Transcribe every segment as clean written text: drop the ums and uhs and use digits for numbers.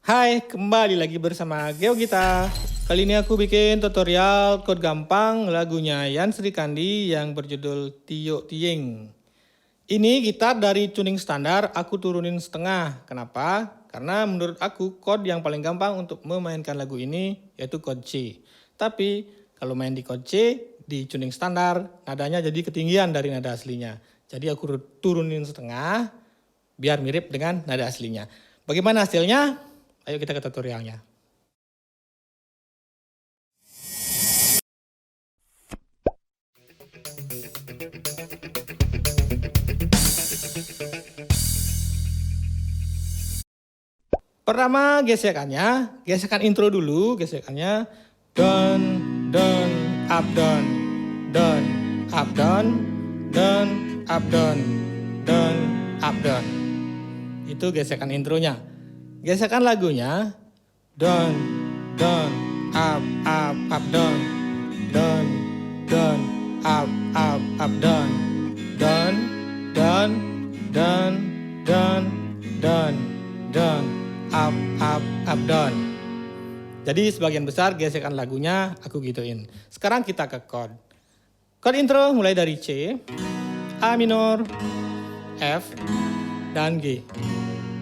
Hai, kembali lagi bersama GeoGita. Kali ini aku bikin tutorial chord gampang lagunya Yan Srikandi yang berjudul Tio Tieng. Ini gitar dari tuning standar aku turunin setengah. Kenapa? Karena menurut aku chord yang paling gampang untuk memainkan lagu ini yaitu chord C. Tapi kalau main di chord C di tuning standar nadanya jadi ketinggian dari nada aslinya. Jadi aku turunin setengah biar mirip dengan nada aslinya. Bagaimana hasilnya? Ayo kita ke tutorialnya. Pertama gesekan intro dulu, gesekannya down, down, up, down, down, up, down, down, up, down, down, up, down. Itu gesekan intronya. Gesekan lagunya down, down, up, down, down, down, up, down, down, down, down, down, down, down, up, down. Jadi sebagian besar gesekan lagunya aku gituin. Sekarang kita ke chord. Chord intro mulai dari C, A minor, F, dan G.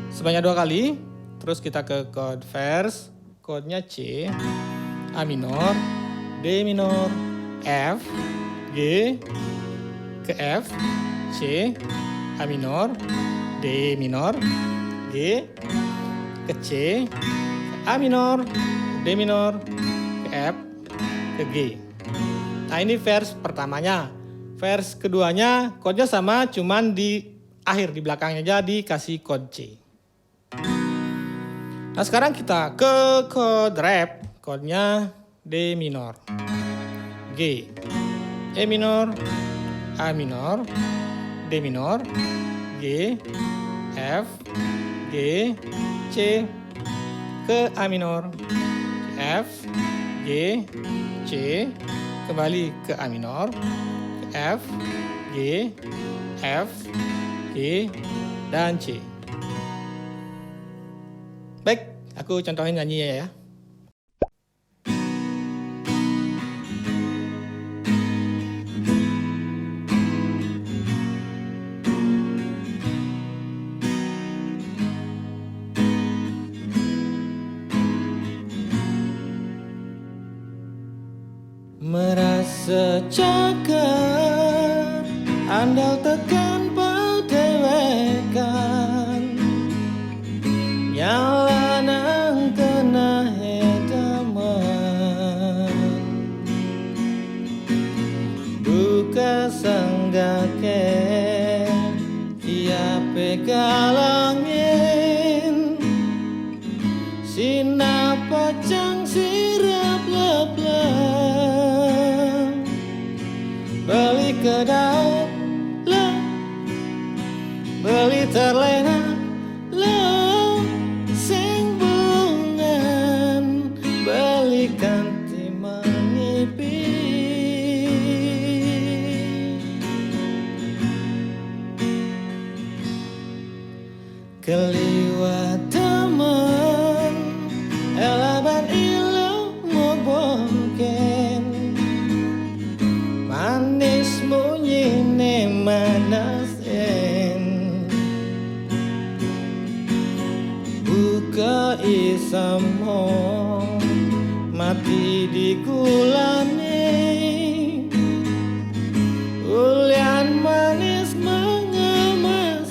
Sebanyak 2 kali. Terus kita ke chord verse, chordnya C, A minor, D minor, F, G, ke F, C, A minor, D minor, G, ke C, A minor, D minor, ke F, ke G. Nah ini verse pertamanya. Verse keduanya chordnya sama, cuman di akhir, di belakangnya jadi kasih chord C. Nah sekarang kita ke chord rap, chordnya D minor, G, E minor, A minor, D minor, G, F, G, C, ke A minor, F, G, C, kembali ke A minor, ke F, G, F, G, dan C. Baik, aku contohin nyanyi ya. Merasa cakar, andal tekan pada wekan, nyala nang kena hedaman, buka sanggake ia pegalangin, sinapacang sirap leplang, beli kedap lah, beli terlena lah, sing bungan, belikan timang ipi. Keliwat teman, elaban ilau mau boken, manis munyine manasen, buka isamo mati di gulane, ulian manis mengemasin,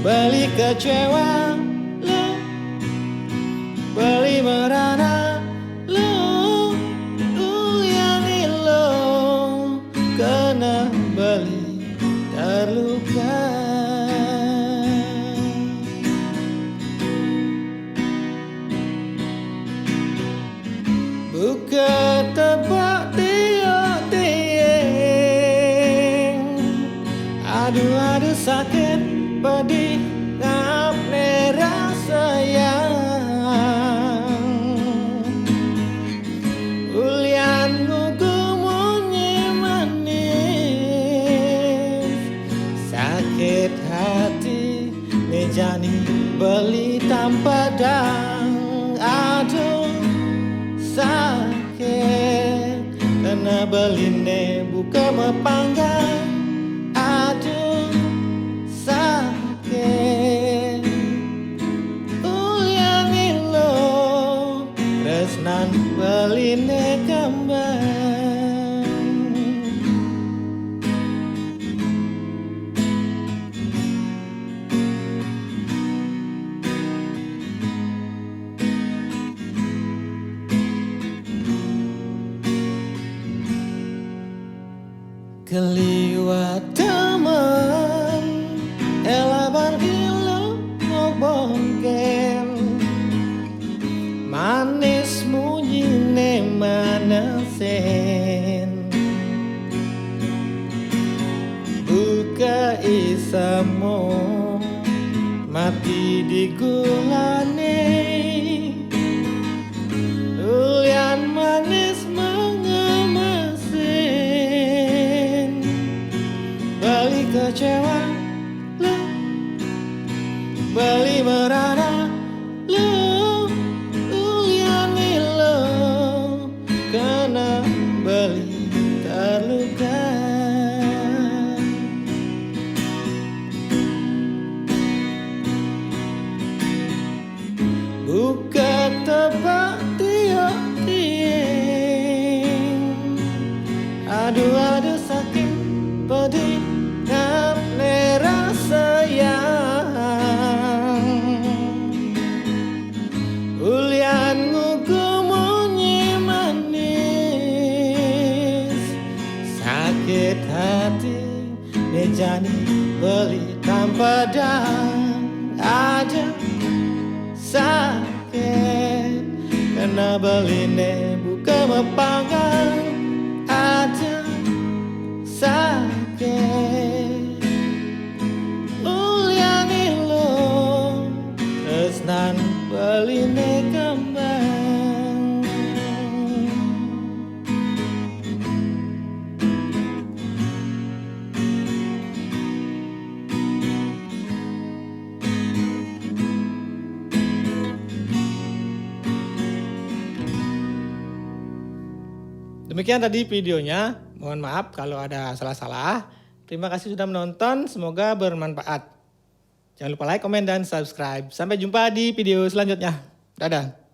beli kecewa lo, beli merana lo, ulian ilo kena beli terluka. Buka tebak Tio Tieng, aduh sakit pedih ngap rasa sayang, ulian nguku munyi manis, sakit hati nejani. beli tanpa dang, aduh sakit, karena beline buka mepanggang, aduh sakit. Yang ilo tresnan beline kembang. Keliwat teman elaban ilo mau bongken, manis munyine manasen, buka isamo mati di gulane, ulian manis mengemesin, balik kecewa lu, balik merana lu, ulian lo karena balik terluka. Buka tebak tiok-tieng, aduh sakit pedih ngapne rasa yang ulian nguku munyi manis, sakit hati nejani beli tanpa dang, aja sakit karena beline buka mepanggang, aja sakit. Ulian ilo tresnan beline kembang. Demikian tadi videonya. Mohon maaf kalau ada salah-salah. Terima kasih sudah menonton. Semoga bermanfaat. Jangan lupa like, komen, dan subscribe. Sampai jumpa di video selanjutnya. Dadah.